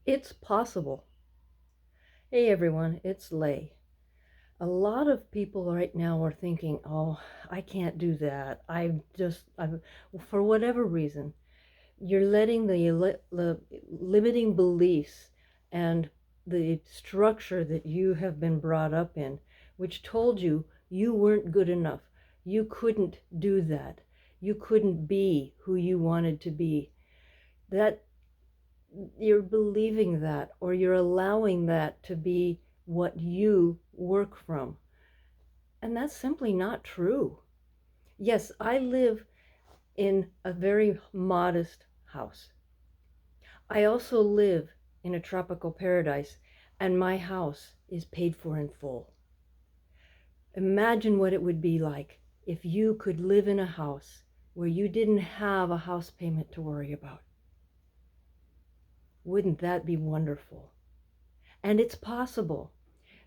It's possible. Hey everyone, it's Lay. A lot of people right now are thinking, oh, I can't do that. For whatever reason, you're letting the limiting beliefs and the structure that you have been brought up in, which told you you weren't good enough. You couldn't do that. You couldn't be who you wanted to be. That you're believing that, or you're allowing that to be what you work from. And that's simply not true. Yes, I live in a very modest house. I also live in a tropical paradise, and my house is paid for in full. Imagine what it would be like if you could live in a house where you didn't have a house payment to worry about. Wouldn't that be wonderful? And it's possible.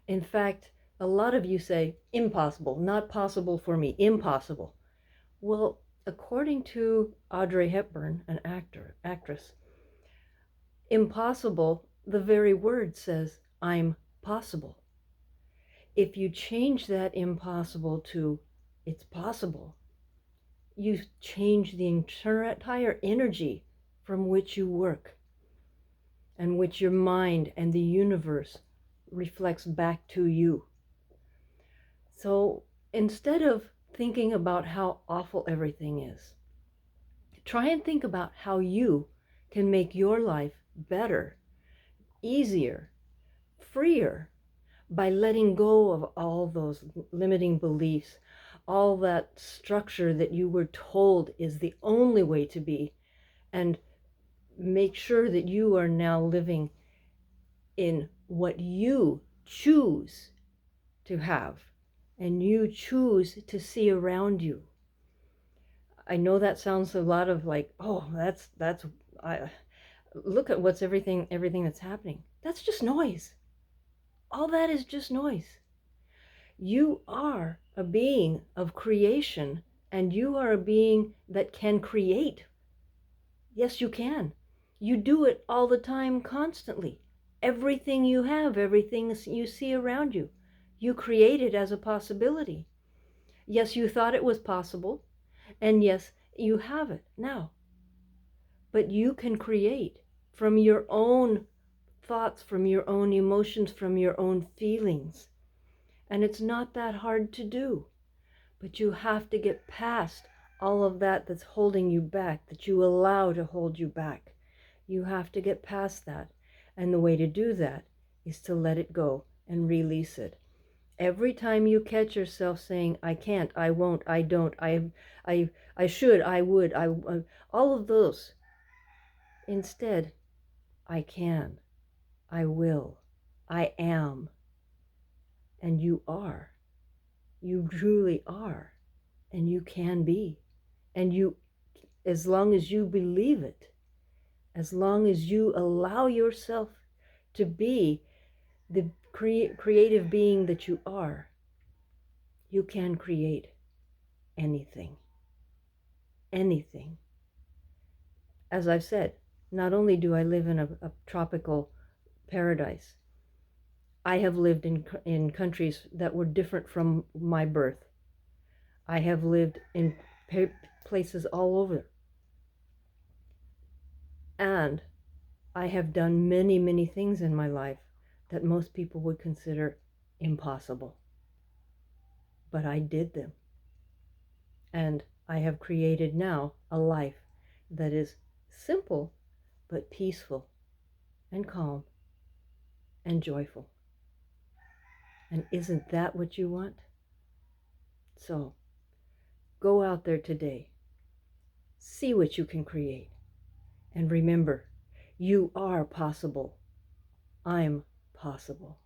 In fact, a lot of you say, impossible, not possible for me, impossible. Well, according to Audrey Hepburn, an actress, impossible, the very word says, I'm possible. If you change that impossible to it's possible, you change the entire energy from which you work and which your mind and the universe reflects back to you. So instead of thinking about how awful everything is, try and think about how you can make your life better, easier, freer by letting go of all those limiting beliefs, all that structure that you were told is the only way to be, and make sure that you are now living in what you choose to have and you choose to see around you. I know that sounds a lot of like, oh, that's I look at what's everything that's happening. That's just noise. All that is just noise. You are a being of creation, and you are a being that can create. Yes, you can. You do it all the time, constantly. Everything you have, everything you see around you, you create it as a possibility. Yes, you thought it was possible, and yes, you have it now. But you can create from your own thoughts, from your own emotions, from your own feelings. And it's not that hard to do. But you have to get past all of that that's holding you back, that you allow to hold you back. You have to get past that. And the way to do that is to let it go and release it. Every time you catch yourself saying, I can't, I won't, I don't, I should, I would, all of those, instead, I can, I will, I am, and you are. You truly are, and you can be. And you, as long as you believe it, as long as you allow yourself to be the creative being that you are, you can create anything. Anything. As I've said, not only do I live in a tropical paradise, I have lived in countries that were different from my birth. I have lived in places all over. And I have done many, many things in my life that most people would consider impossible. But I did them. And I have created now a life that is simple, but peaceful and calm and joyful. And isn't that what you want? So go out there today, see what you can create, and remember, you are possible. I'm possible.